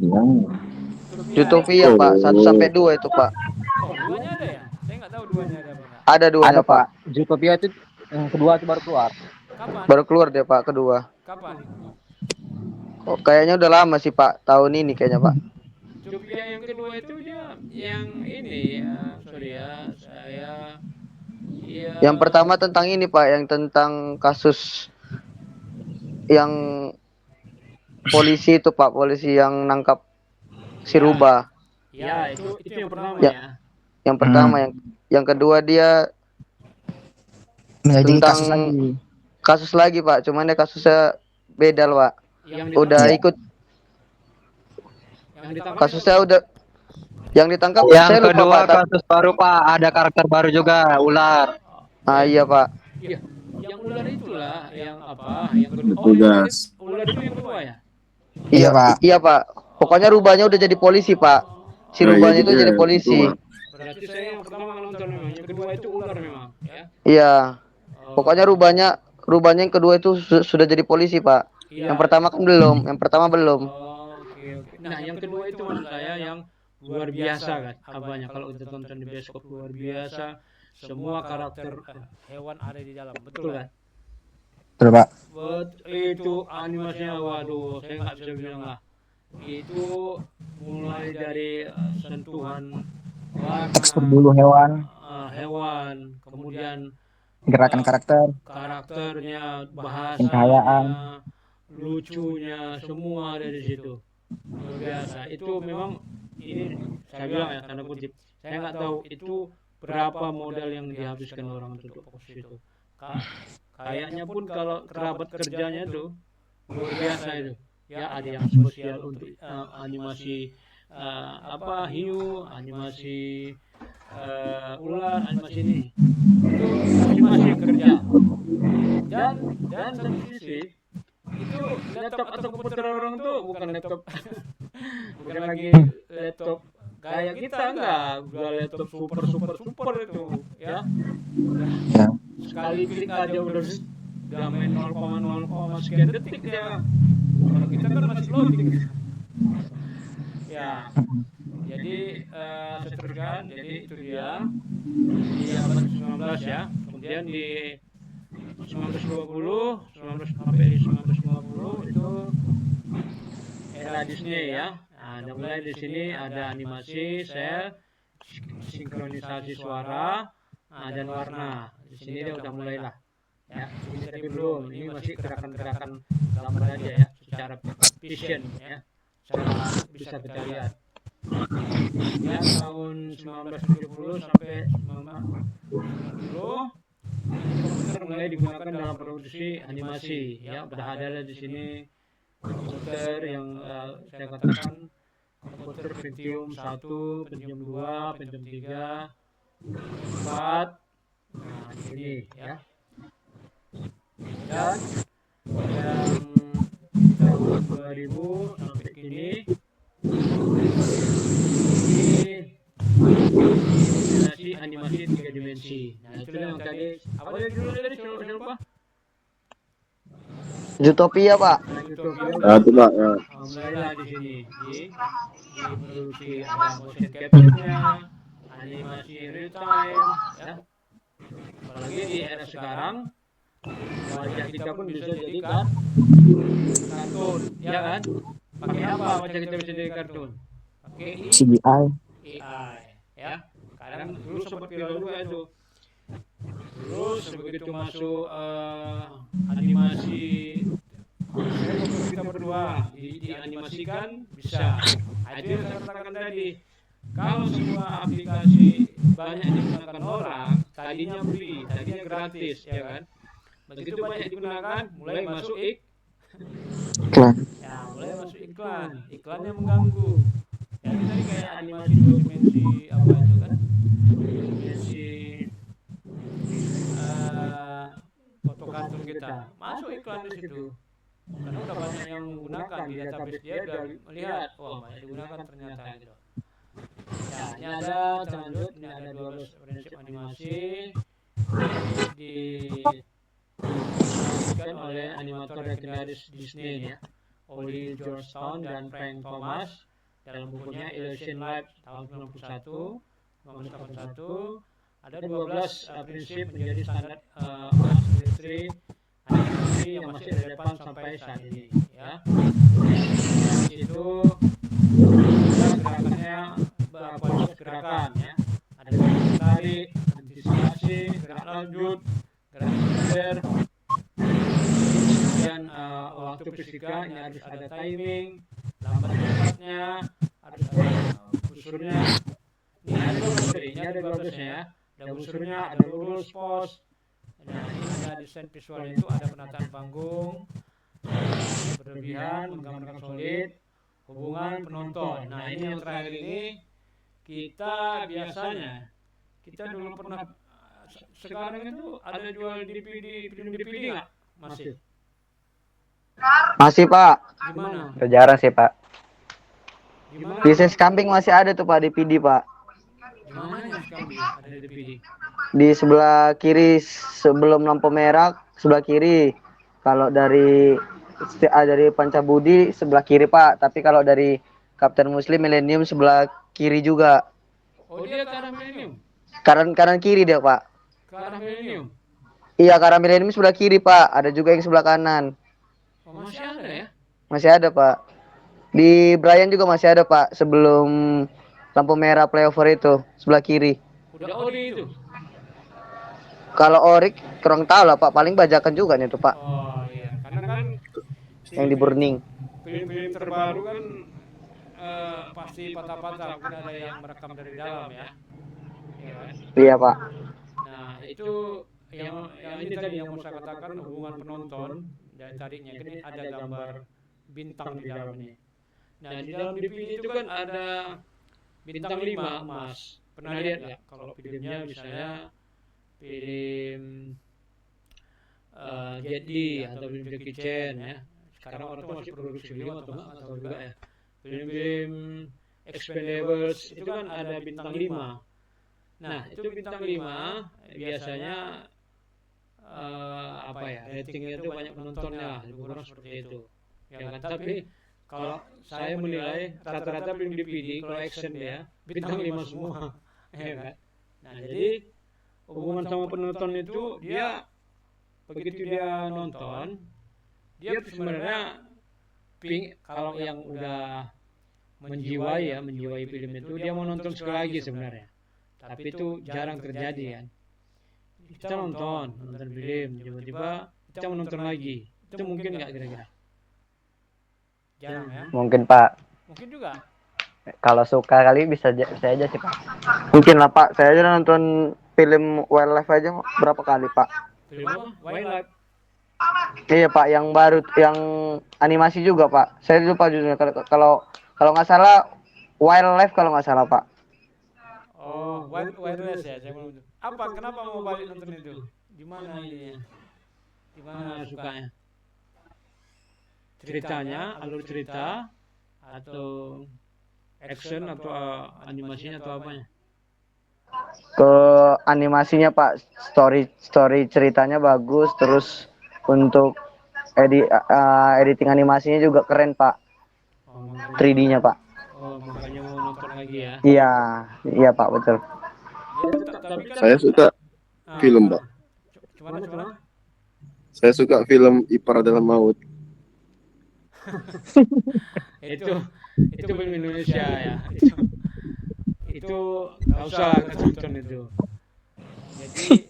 Utopia. Utopia Pak, 1 sampai 2 itu Pak. Oh, duanya ada ya? Saya nggak tahu duanya ada apa enggak. Ada duanya Ada Pak. Pak. Zootopia itu yang kedua itu baru keluar. Kapan? Baru keluar dia Pak kedua. Kapan itu? Oh, kayaknya udah lama sih Pak, tahun ini kayaknya Pak. Utopia yang kedua itu dia yang ini ya, sorry ya, saya ya Yang pertama tentang ini Pak, yang tentang kasus yang polisi itu Pak, polisi yang nangkap si Rubah. ya itu yang pertama Ya. ya. Yang pertama, yang kedua dia Menjadi tentang kasus lagi. kasus lagi Pak, cuman ya kasusnya beda loh, Pak. Yang Udah Iya. ikut yang ditangkap kasusnya udah yang ditangkap Yang saya lupa kedua Pak. kasus baru Pak, ada karakter baru juga, ular. Ah iya Pak. iya, yang ular itulah yang apa? Yang kedua. Oh, Tugas. ular itu yang kedua ya? Iya, Pak. Iya Pak. Pokoknya Rubahnya udah jadi polisi Pak. Si Nah, Rubahnya iya itu juga, jadi polisi. kedua. Berarti saya yang pertama nggak nonton memang, yang kedua itu ular memang, ya. Iya. Oh, Pokoknya Rubahnya yang kedua itu sudah jadi polisi Pak. iya. Yang pertama kan belum. Yang pertama belum. Oh, oke. Nah, yang kedua itu maksud saya yang luar biasa kan, apanya kalau kita tonton di bioskop luar biasa, semua karakter hewan ada di dalam, betul betul kan? Betul, Pak. Itu animasinya, waduh, saya nggak bisa bilang lah. Itu mulai dari sentuhan warna, Berbulu hewan, hewan, kemudian gerakan karakter, karakternya, Pencahayaan. bahasanya, lucunya, semua ada di situ. Luar biasa. Itu memang ini saya bilang ya tanda kutip. Saya nggak tahu itu berapa modal yang dihabiskan orang untuk fokus itu. Kayaknya pun kalau kerabat kerjanya itu luar biasa itu. Ya ada yang spesial untuk animasi apa hiu, animasi ular, animasi ini. Itu animasi yang kerja. Dan satu sisi itu laptop atau komputer orang tuh bukan laptop bukan lagi laptop kayak kita enggak, udah laptop super itu ya. Ya. Sekali klik aja udah main 0,0 sekian detik dia. Kalau kita kan masih loading. Ya. Jadi saya teruskan, jadi itu dia di abad 19 ya. Kemudian di 1920, 19 sampai 1950 itu era Disney ya. Nah, mulai di sini ada animasi, sel, sinkronisasi suara, dan warna. Di sini dia udah mulai lah. Ya, ini tapi belum. Ini masih gerakan-gerakan gambar aja ya, secara vision ya. Bisa kita lihat. Ya, tahun 1970 sampai 1990 komputer mulai digunakan dalam produksi animasi ya. Udah ada di sini komputer yang saya katakan komputer Pentium 1, Pentium 2, Pentium 3, 4. Nah, ini ya. Dan yang tahun 2000 sampai kini ini animasi 3 dimensi. Nah, itu yang tadi apa yang dulu tadi saya lupa. Zootopia Pak. Nah, Utopia. Itu Pak. Ya. Mulailah di sini di produksi ada motion capture-nya, animasi real time ya. Apalagi di era sekarang wajah kita pun bisa jadi kartun ya kan. Pakai apa wajah kita bisa jadi kartun? Pakai CGI. AI ya. Kadang dulu sempat viral juga itu. Terus begitu masuk animasi kita berdua dianimasikan bisa. Nah, itu yang saya katakan tadi. Kalau semua aplikasi banyak digunakan orang, tadinya free, tadinya gratis, ya kan? Begitu banyak digunakan, mulai masuk Iklan. ya, mulai masuk iklan. Iklannya mengganggu. Ya, ini tadi kayak animasi 2 dimensi apa itu kan? Dimensi foto kartun kita. Masuk iklan di situ. Karena udah banyak yang menggunakan di database dia udah melihat, wah banyak digunakan ternyata gitu. Ya, ini ada lanjut, ini ada 12 prinsip animasi di diperankan oleh animator legendaris Disney ya, Ollie Georgetown dan Frank Thomas dalam bukunya Illusion Life tahun 91, 1981. Ada 12 prinsip menjadi standar industri animasi yang masih relevan sampai saat ini ya. Itu gerakannya beberapa gerakan ya. Ada gerakan tarik, antisipasi, gerak lanjut, gerak geser, kemudian waktu fisika ini harus ada timing, lambat cepatnya, harus ada unsurnya. Ini ada 12 ya. Ada unsurnya, ada lurus, pos. Nah, ini ada desain visual itu ada penataan panggung, berlebihan, menggambarkan solid, hubungan penonton. Nah, ini yang terakhir ini kita biasanya kita dulu pernah, sekarang itu ada jual DVD, film DVD nggak? Masih? Masih Pak. Gimana? Udah jarang sih, Pak. Gimana? Di Seskamping masih ada tuh Pak DVD Pak. Gimana ya sekarang ada DVD? Di sebelah kiri sebelum lampu merah, sebelah kiri. Kalau dari Pancabudi sebelah kiri Pak, tapi kalau dari Kapten Muslim Millennium sebelah kiri juga. Oh, dia ke arah Millennium? Kanan kiri dia Pak. Ke arah Millennium? Iya, ke arah Millennium sebelah kiri Pak. Ada juga yang sebelah kanan. Oh, masih ada ya? Masih ada Pak. Di Brian juga masih ada Pak. Sebelum lampu merah flyover itu sebelah kiri. Udah ori itu? Kalau Orik kurang tahu lah Pak. Paling bajakan juga nih tuh Pak. Oh iya, karena kan Yang di Burning. film-film terbaru kan pasti patah-patah, mungkin ada yang merekam dari dalam ya. Iya kan? Iya Pak. Nah, itu yang ini tadi yang mau saya katakan, hubungan penonton dan tariknya. Ini ada gambar bintang di dalamnya. Nah, di dalam DVD itu kan ada bintang 5 emas. Pernah lihat nggak? Kalau filmnya misalnya film Jet Li atau film Jackie Chan ya. Sekarang orang tuh masih produksi film atau enggak atau juga ya. Film-film Expendables itu kan ada bintang 5. Nah, itu bintang 5 biasanya apa ya? Ratingnya itu banyak penontonnya lah, lebih kurang seperti itu. Ya kan? Tapi kalau saya menilai rata-rata film DVD kalau action ya bintang 5 semua. Ya kan? Nah, jadi hubungan sama penonton itu dia begitu dia nonton, dia sebenarnya kalau yang udah menjiwai film itu dia mau nonton sekali lagi sebenarnya. Tapi itu jarang terjadi kan. Kita nonton film, tiba-tiba kita mau nonton lagi. Itu mungkin nggak kira-kira? Jarang ya? Mungkin Pak. Mungkin juga. Kalau suka kali bisa aja sih Pak. Mungkin lah Pak. Saya aja nonton film Wildlife aja berapa kali Pak. Film apa? Wildlife. Iya Pak, yang baru, yang animasi juga Pak. Saya lupa judulnya. Kalau nggak salah Wildlife kalau nggak salah Pak. Oh, Wildlife ya. Saya belum. Apa? Kenapa mau balik nonton itu? Gimana ininya? Gimana sukanya? Ceritanya, alur cerita, atau action atau animasinya atau apanya? Ke animasinya Pak, story ceritanya bagus, terus untuk editing animasinya juga keren Pak. Oh, 3D-nya Pak. oh, makanya mau nonton lagi ya. Iya Pak, betul. Ya, tapi kan Saya suka film, Pak. Gimana? Saya suka film Ipar Adalah Maut. itu film Indonesia ya. Itu nggak usah nonton itu. Jadi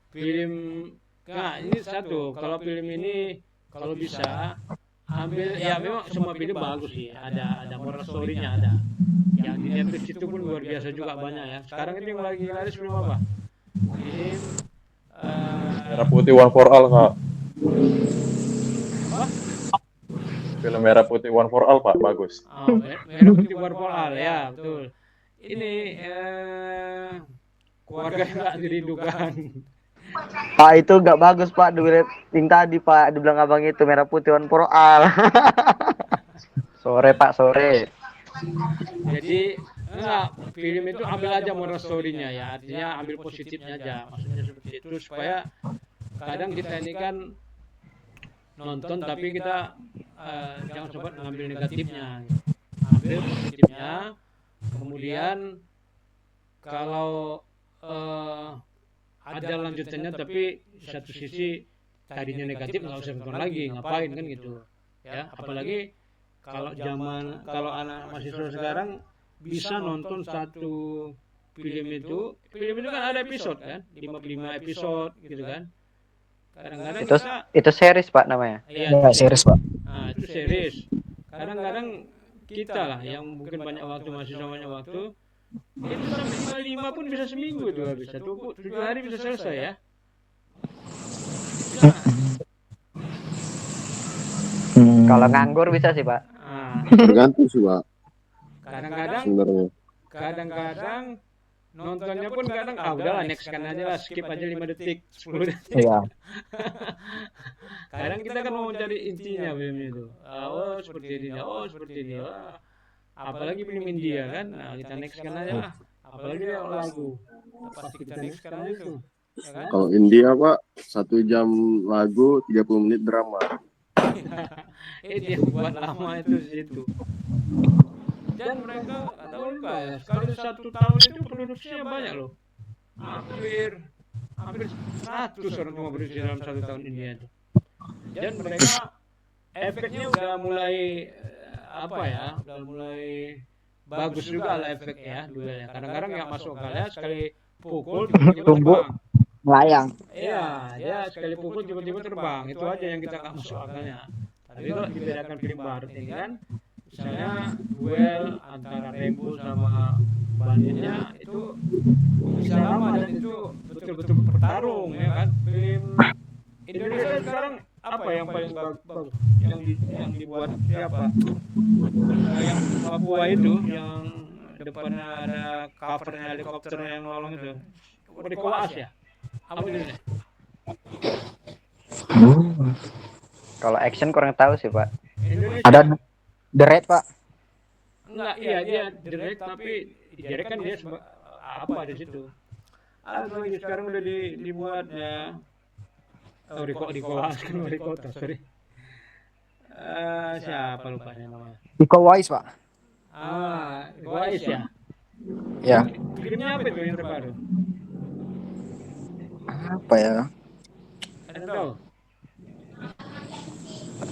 film, nah ini satu, kalau film ini kalau bisa ambil ya, memang semua film bagus sih, ada moral story-nya, ada yang di Netflix itu pun luar biasa juga banyak ya. Sekarang ini yang lagi laris film apa? Film Merah Putih One for All, Kak. apa? Film Merah Putih One for All, Pak, bagus. Oh, Merah Putih One for All ya, betul. Ini keluarga yang nggak dirindukan. Pak itu nggak bagus Pak, yang tadi Pak dibilang abang itu Merah Putih One for All. Sore Pak, sore. Jadi enggak, film itu ambil aja moral story-nya ya, artinya ambil positifnya aja, maksudnya seperti itu, supaya kadang kita ini kan nonton tapi kita jangan sempat ngambil negatifnya, ambil positifnya. Kemudian kalau ada lanjutannya tapi satu sisi tadinya negatif nggak usah nonton lagi, ngapain kan gitu ya. Apalagi kalau anak mahasiswa sekarang bisa nonton satu film itu kan ada episode kan, 55 episode gitu kan. Kadang-kadang Itu series Pak namanya. iya, Ya, series Pak. nah, itu series. Kadang-kadang kita lah yang mungkin banyak waktu, mahasiswa banyak waktu, itu sampai 55 pun bisa seminggu itu habis. 7 hari bisa selesai ya. Bisa. Kalau nganggur bisa sih Pak. Nah, Tergantung sih Pak kadang-kadang sebenarnya. nontonnya pun kadang udahlah next kan aja lah, skip aja 5 detik 10 detik. Iya. Kadang kita kan mau cari intinya film itu. Oh seperti ini, oh seperti ini. Wah, apalagi film India kan, nah kita next kan aja lah. Apalagi lagu, pasti kita next kan aja tuh, ya kan? Kalau India Pak 1 jam lagu 30 menit drama. Dia buat lama itu di situ. Dan mereka nggak tahu juga ya, sekali 1 tahun itu produksinya banyak loh. Hampir 100 orang cuma produksi dalam 1 tahun India itu. Dan mereka efeknya udah mulai udah mulai bagus juga lah efeknya dulu ya. Kadang-kadang nggak masuk akal ya, sekali pukul tiba-tiba terbang. Melayang. Iya, dia sekali pukul tiba-tiba terbang. Itu aja yang kita nggak masuk akalnya. Tapi kalau dibedakan film barat ini kan, misalnya duel antara Rembo sama banditnya itu bisa lama dan itu betul-betul bertarung ya kan. Film Indonesia sekarang apa yang paling bagus yang dibuat siapa? Yang Papua itu yang depannya ada covernya helikopter yang nolong itu. Di Koas ya? Apa itu? Kalau action kurang tahu sih Pak. Indonesia. Ada The Raid Pak. Enggak, iya dia direct tapi direct kan dia apa di situ. Ada lagi sekarang udah dibuat ya. Oh di Koas kan di kota, sorry. Siapa lupa namanya? Iko Uwais Pak. Koas ya. Ya. Filmnya apa itu yang terbaru? Apa ya? Ada tahu?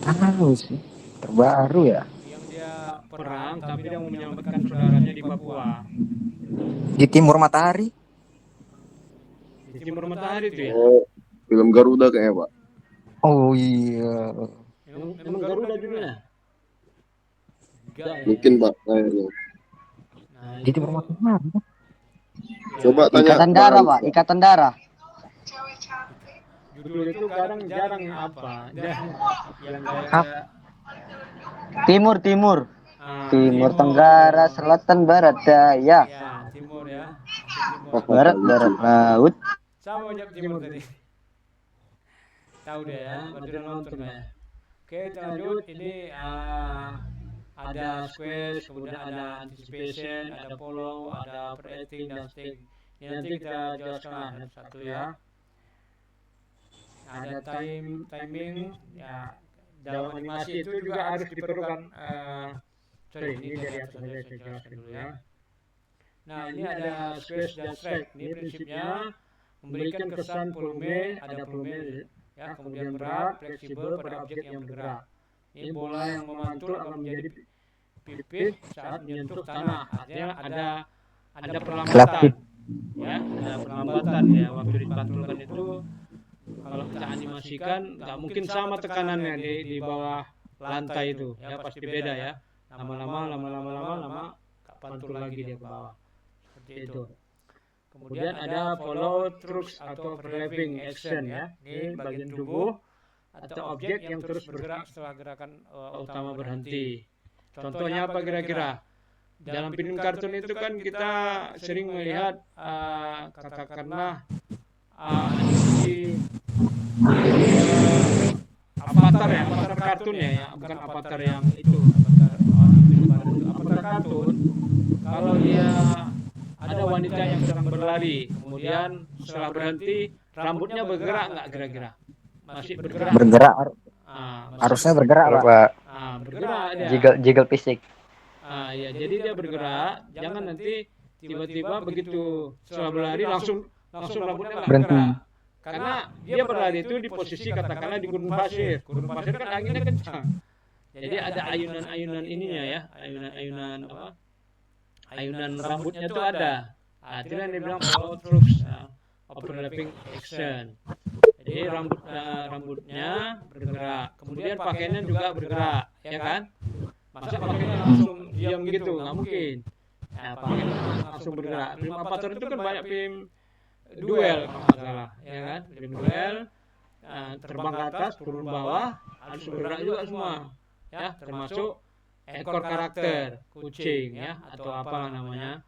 Tahu sih. Terbaru ya. Yang dia perang tapi dia mau menyelamatkan saudaranya di Papua. Di Timur Matahari. Di Timur Matahari itu ya. Oh, film Garuda kayaknya Pak. Oh iya. Emang Garuda judulnya? Enggak ya. Mungkin Pak kayaknya. Nah, Di Timur Matahari. Coba tanya Ikatan darah Pak, ikatan darah. judul itu kadang jarang apa. Yang Hah? Timur Timur Tenggara, Selatan, Barat, Daya. Ya, Timur ya. Timur. Barat laut. Sama banyak Timur tadi. Tahu dia ya, berarti udah nonton ya. Oke, kita lanjut. Ini ada squash, kemudian ada anticipation, ada follow, ada predicting dan stick. Ini nanti kita jelaskan lah satu ya. Ada timing ya, dalam animasi itu juga harus diperlukan. Sorry, ini dari atas saja saya jelaskan dulu ya. Nah, ini ada squash dan strike. Ini prinsipnya memberikan kesan volume, ada volume ya, kemudian berat, fleksibel pada objek yang bergerak. Ini bola yang memantul akan menjadi pipit saat menyentuh tanah. Artinya ada perlambatan. Ya, ada perlambatan ya waktu dipantulkan itu. Kalau kita animasikan nggak mungkin sama tekanannya di bawah lantai itu ya, pasti beda ya. Lama-lama pantul lagi dia ke bawah. Seperti itu. Kemudian ada follow through atau overlapping action ya. Ini bagian tubuh atau objek yang terus bergerak setelah gerakan utama berhenti. Contohnya apa kira-kira? Dalam film kartun itu kan kita sering melihat katakanlah animasi avatar kartun ya, bukan avatar yang itu, avatar kartun. Kalau dia ada wanita yang sedang berlari, kemudian setelah berhenti rambutnya bergerak nggak kira-kira? Masih bergerak. Bergerak. Harusnya bergerak, Betul, Pak. Pak. Bergerak dia. Jiggle fisik. Ya, jadi dia bergerak, jangan nanti tiba-tiba begitu setelah berlari langsung rambutnya nggak Berhenti. bergerak. Karena dia berlari itu di posisi katakanlah di gurun pasir. Gurun pasir kan anginnya kencang. Jadi ada ayunan-ayunan ininya ya, ayunan-ayunan apa? Ayunan rambutnya itu ada. Itu yang dibilang follow through, overlapping action. Jadi rambutnya bergerak, kemudian pakaiannya juga bergerak, ya kan? Masa pakaiannya langsung diam gitu, nggak mungkin. Nah, pakaiannya langsung bergerak. Film Avatar itu kan banyak film duel kalau nggak salah, ya kan? Film duel, terbang ke atas, turun bawah, harus bergerak juga semua, ya, termasuk ekor karakter, kucing, ya, atau apa namanya.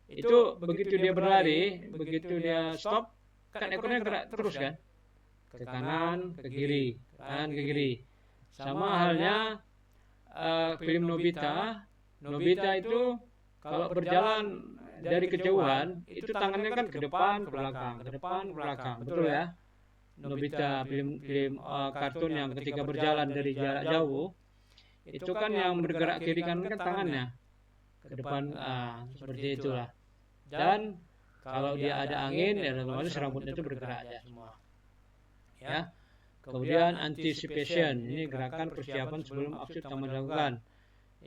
Itu begitu dia berlari, begitu dia stop, kan ekornya gerak terus kan? Ke kanan, ke kiri, kanan, ke kiri. Sama halnya film Nobita. Nobita itu kalau berjalan dari kejauhan, itu tangannya kan ke depan, ke belakang, ke depan, ke belakang. Betul ya? Nobita film kartun yang ketika berjalan dari jarak jauh, itu kan yang bergerak kiri kanan kan tangannya ke depan, seperti itulah. Dan kalau dia ada angin, ya otomatis rambutnya itu bergerak aja semua. Ya. Kemudian anticipation, ini gerakan persiapan sebelum aksi utama dilakukan.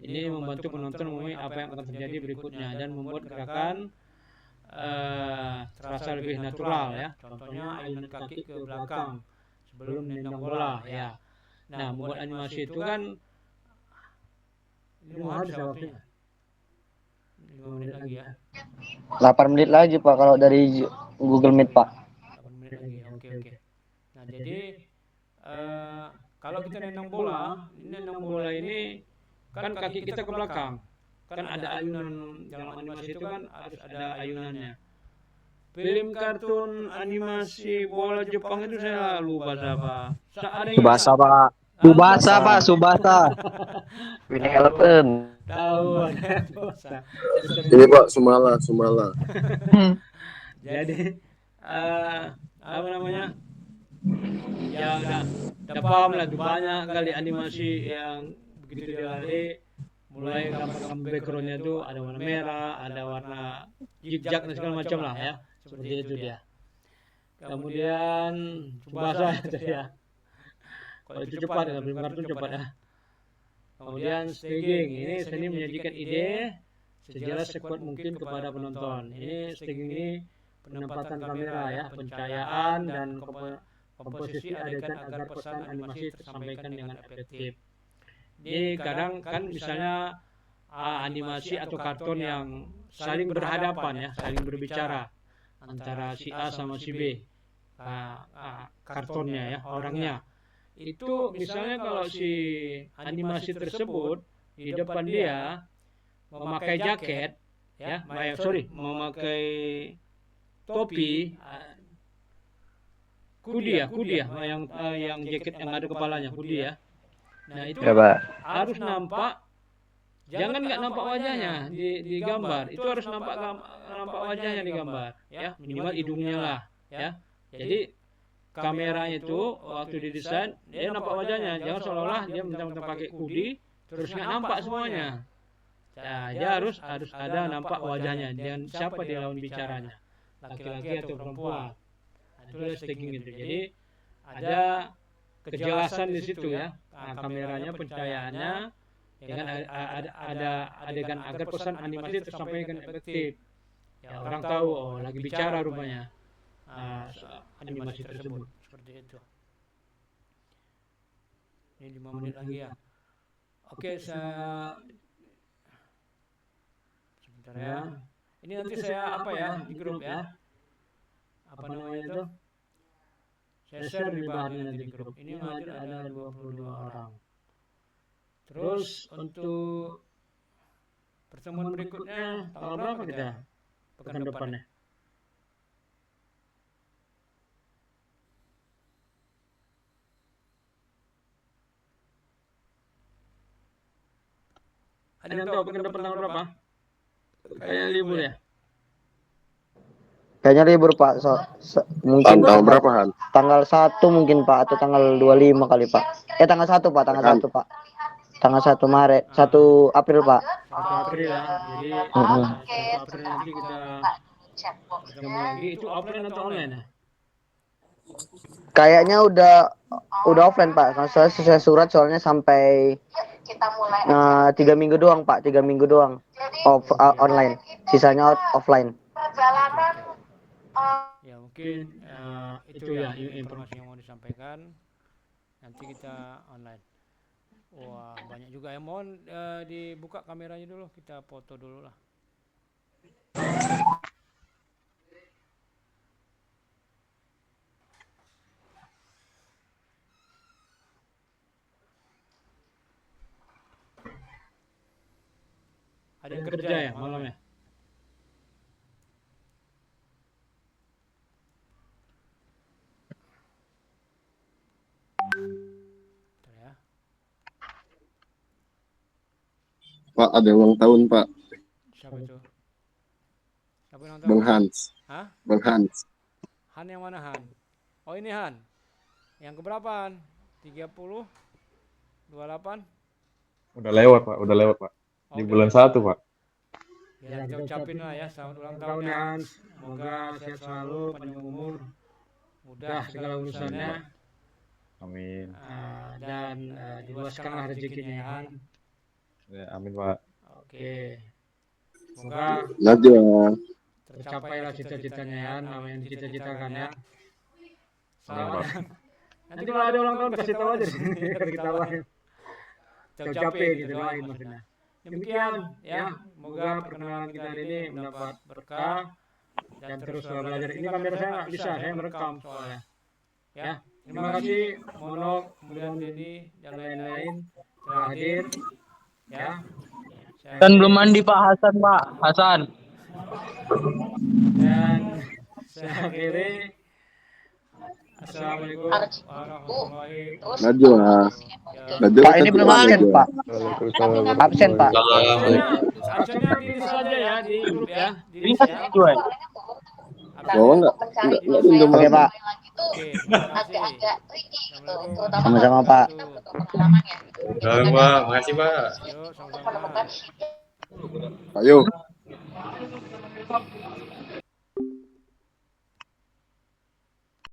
Ini membantu penonton memahami apa yang akan terjadi berikutnya dan membuat gerakan terasa lebih natural ya. Contohnya ayunan kaki ke belakang sebelum menendang bola ya. Nah, membuat animasi itu kan ini mau habis waktunya. 5 menit lagi ya. 8 menit lagi Pak kalau dari Google Meet Pak. 8 menit lagi. Oke. Nah, jadi kalau kita nendang bola ini kan kaki kita ke belakang. Kan ada ayunan dalam animasi itu kan harus ada ayunannya. Film kartun animasi bola Jepang itu saya lupa siapa. Subasa, Pak. Subasa. Winning Eleven. Tahu. Ini Pak, Sumala. Jadi apa namanya? Ya udah paham lah, banyak kali animasi yang begitu dia lari, mulai gambar backgroundnya itu ada warna merah, ada warna zigzag dan segala macam lah ya, seperti itu dia. Kemudian Tsubasa itu ya, kalau itu cepat ya, film kartun cepat ya. Kemudian staging, ini seni menyajikan ide sejelas sekuat mungkin kepada penonton. Ini staging ini penempatan kamera ya, pencahayaan dan komposisi adegan agar pesan animasi tersampaikan dengan efektif. Ini kadang kan misalnya animasi atau kartun yang saling berhadapan ya, saling berbicara antara si A sama si B, kartunnya ya, orangnya. Itu misalnya kalau si animasi tersebut di depan dia memakai jaket ya, memakai topi, kudi ya, yang jaket yang ada kepalanya, kudi ya. Nah itu Ya Pak. harus nampak, jangan nggak nampak wajahnya di gambar, itu harus nampak wajahnya di gambar, ya minimal hidungnya lah, ya. Jadi kameranya itu waktu didesain dia nampak wajahnya, jangan seolah-olah dia mentang-mentang pakai kudi terus nggak nampak semuanya. Nah, dia harus ada nampak wajahnya dan siapa dia lawan bicaranya, laki-laki atau perempuan. Nah, itulah staging itu. Jadi ada kejelasan di situ ya, kameranya, pencahayaannya, ya kan, ada adegan agar pesan animasi tersampaikan efektif. Ya orang tahu oh lagi bicara rupanya animasi tersebut, seperti itu. Ini 5 menit lagi ya. Oke, saya sebentar ya. Ini nanti saya apa ya di grup ya. Apa namanya itu? Saya share di bahannya nanti di grup. Ini hadir ada 22 orang. Terus untuk pertemuan berikutnya tanggal berapa kita? Pekan depannya. Ada yang tahu pekan depan tanggal berapa? Kayaknya libur ya. Kayaknya libur Pak. Mungkin Tanggal berapa Han? tanggal 1 mungkin Pak atau tanggal 25 kali Pak. Tanggal 1 Pak, tanggal Han. 1 Pak. Tanggal 1 Maret, 1 April Pak. 1 April ya. Jadi Mm-mm. 1 April nanti kita ketemu lagi. Itu offline atau online ya? Kayaknya udah offline Pak. Kalau saya sesuai surat soalnya sampai 3 minggu doang Pak, 3 minggu doang online. Sisanya offline. Ya mungkin itu ya informasi yang mau disampaikan. Nanti kita online. Wah banyak juga ya. Mohon dibuka kameranya dulu, kita foto dulu lah. Ada yang kerja ya malam ya? Bentar ya. Pak ada ulang tahun Pak. Siapa itu? Siapa yang Bang nonton? Hans. Hah? Bang Hans. Han yang mana Han? Oh ini Han. Yang keberapaan? 30? 28? Udah lewat Pak, udah lewat Pak. Di Oh, bulan udah. 1 Pak. Ya kita ucapin lah ya selamat ulang tahun ya. Semoga sehat selalu, panjang umur, mudah segala urusannya, Amin. dan diluaskanlah rezekinya ya Han. Ya, amin Pak. Oke. Semoga Najwa. tercapailah cita-citanya ya Han, apa yang dicita-citakan ya. Amin Pak. Nanti kalau ada ulang tahun kasih tahu aja biar kita lain. Tercapai gitu doain maksudnya. Demikian ya, semoga perkenalan kita hari ini mendapat berkah dan teruslah belajar. Ini kamera saya nggak bisa, saya merekam soalnya. Ya, terima kasih Monok, kemudian Dedi dan lain-lain telah hadir. Ya. Kan belum mandi Pak Hasan, Pak. Hasan. Dan saya akhiri. Assalamualaikum warahmatullahi Najwa. Najwa Pak, ini belum absen Pak. Absen Pak. Absennya di list aja ya di grup ya. Di Ini list kan ya. tujuan. Oh enggak pinjam Oke lagi. Pak. Oke, terima kasih. Assalamualaikum. Sama-sama Pak. Halo Pak, makasih Pak. Yuk, sama-sama. Ayo.